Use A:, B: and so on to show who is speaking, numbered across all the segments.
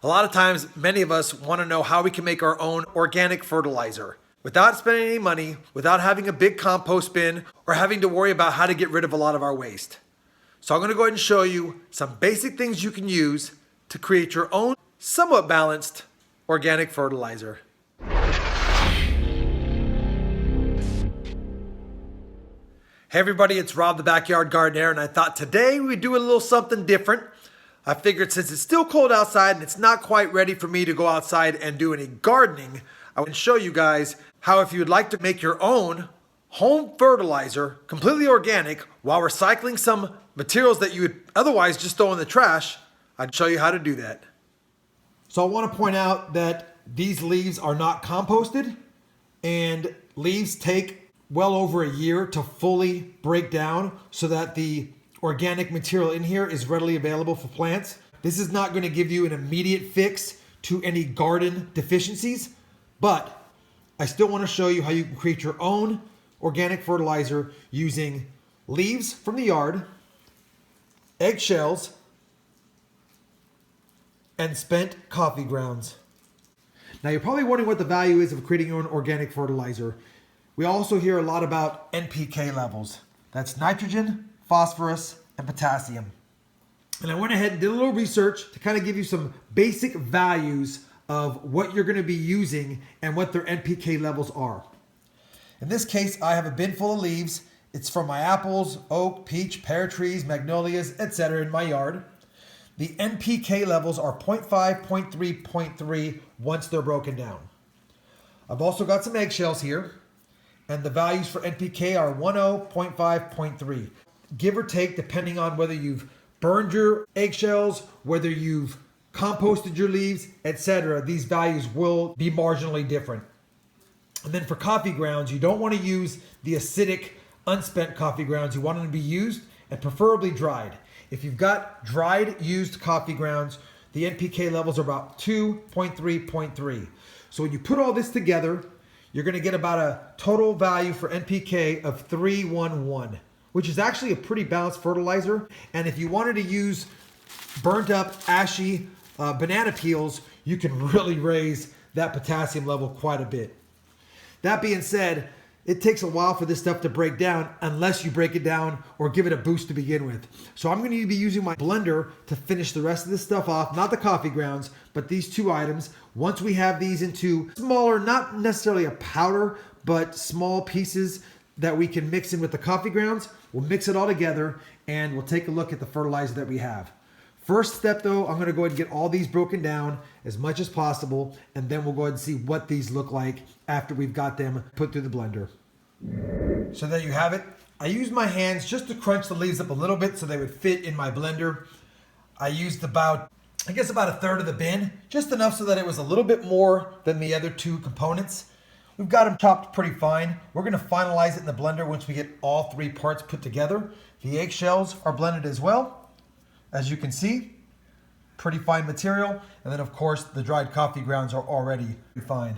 A: A lot of times, many of us want to know how we can make our own organic fertilizer without spending any money, without having a big compost bin, or having to worry about how to get rid of a lot of our waste. So I'm going to go ahead and show you some basic things you can use to create your own somewhat balanced organic fertilizer. Hey everybody, it's Rob the Backyard Gardener, and I thought today we'd do a little something different. I figured since it's still cold outside and it's not quite ready for me to go outside and do any gardening, I would show you guys how if you would like to make your own home fertilizer, completely organic, while recycling some materials that you would otherwise just throw in the trash, I'd show you how to do that. So I want to point out that these leaves are not composted, and leaves take well over a year to fully break down so that the organic material in here is readily available for plants. This is not going to give you an immediate fix to any garden deficiencies, but I still want to show you how you can create your own organic fertilizer using leaves from the yard, eggshells, and spent coffee grounds. Now you're probably wondering what the value is of creating your own organic fertilizer. We also hear a lot about NPK levels. That's nitrogen, phosphorus, and potassium. And I went ahead and did a little research to kind of give you some basic values of what you're going to be using and what their NPK levels are. In this case, I have a bin full of leaves. It's from my apples, oak, peach, pear trees, magnolias, etc. in my yard. The NPK levels are 0.5, 0.3, 0.3 once they're broken down. I've also got some eggshells here, and the values for NPK are 1.0, 0.5, 0.3. Give or take, depending on whether you've burned your eggshells, whether you've composted your leaves, etc. These values will be marginally different. And then for coffee grounds, you don't want to use the acidic, unspent coffee grounds. You want them to be used and preferably dried. If you've got dried, used coffee grounds, the NPK levels are about 2.3, 0.3. So when you put all this together, you're going to get about a total value for NPK of 311, which is actually a pretty balanced fertilizer. And if you wanted to use burnt up, ashy banana peels, you can really raise that potassium level quite a bit. That being said, it takes a while for this stuff to break down unless you break it down or give it a boost to begin with. So I'm going to be using my blender to finish the rest of this stuff off, not the coffee grounds, but these two items. Once we have these into smaller, not necessarily a powder, but small pieces that we can mix in with the coffee grounds, we'll mix it all together and we'll take a look at the fertilizer that we have. First step though, I'm going to go ahead and get all these broken down as much as possible, and then we'll go ahead and see what these look like after we've got them put through the blender. So there you have it. I used my hands just to crunch the leaves up a little bit so they would fit in my blender. I used about a third of the bin, just enough so that it was a little bit more than the other two components. We've got them chopped pretty fine. We're going to finalize it in the blender once we get all three parts put together. The eggshells are blended as well. As you can see, pretty fine material. And then of course the dried coffee grounds are already refined.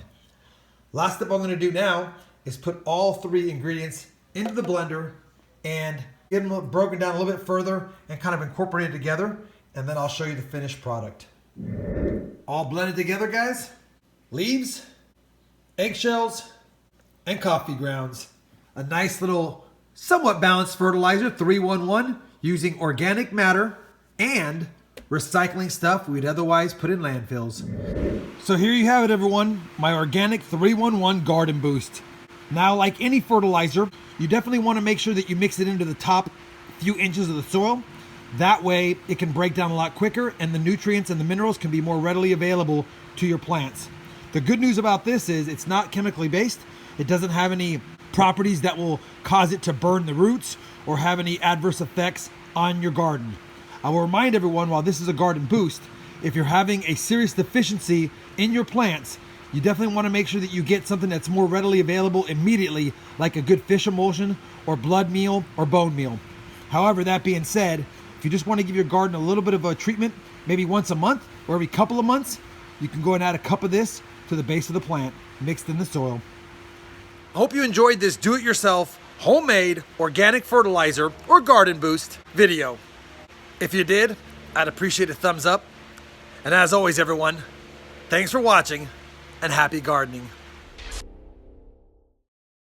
A: Last step I'm going to do now is put all three ingredients into the blender and get them broken down a little bit further and kind of incorporate it together. And then I'll show you the finished product. All blended together, guys. Leaves, eggshells, and coffee grounds. A nice little somewhat balanced fertilizer, 311, using organic matter and recycling stuff we'd otherwise put in landfills. So here you have it, everyone, my organic 311 garden boost. Now, like any fertilizer, you definitely want to make sure that you mix it into the top few inches of the soil. That way it can break down a lot quicker and the nutrients and the minerals can be more readily available to your plants. The good news about this is it's not chemically based. It doesn't have any properties that will cause it to burn the roots or have any adverse effects on your garden. I will remind everyone, while this is a garden boost, if you're having a serious deficiency in your plants, you definitely want to make sure that you get something that's more readily available immediately, like a good fish emulsion or blood meal or bone meal. However, that being said, if you just want to give your garden a little bit of a treatment, maybe once a month or every couple of months, you can go and add a cup of this to the base of the plant, mixed in the soil. I hope you enjoyed this do-it-yourself, homemade, organic fertilizer or garden boost video. If you did, I'd appreciate a thumbs up. And as always, everyone, thanks for watching and happy gardening.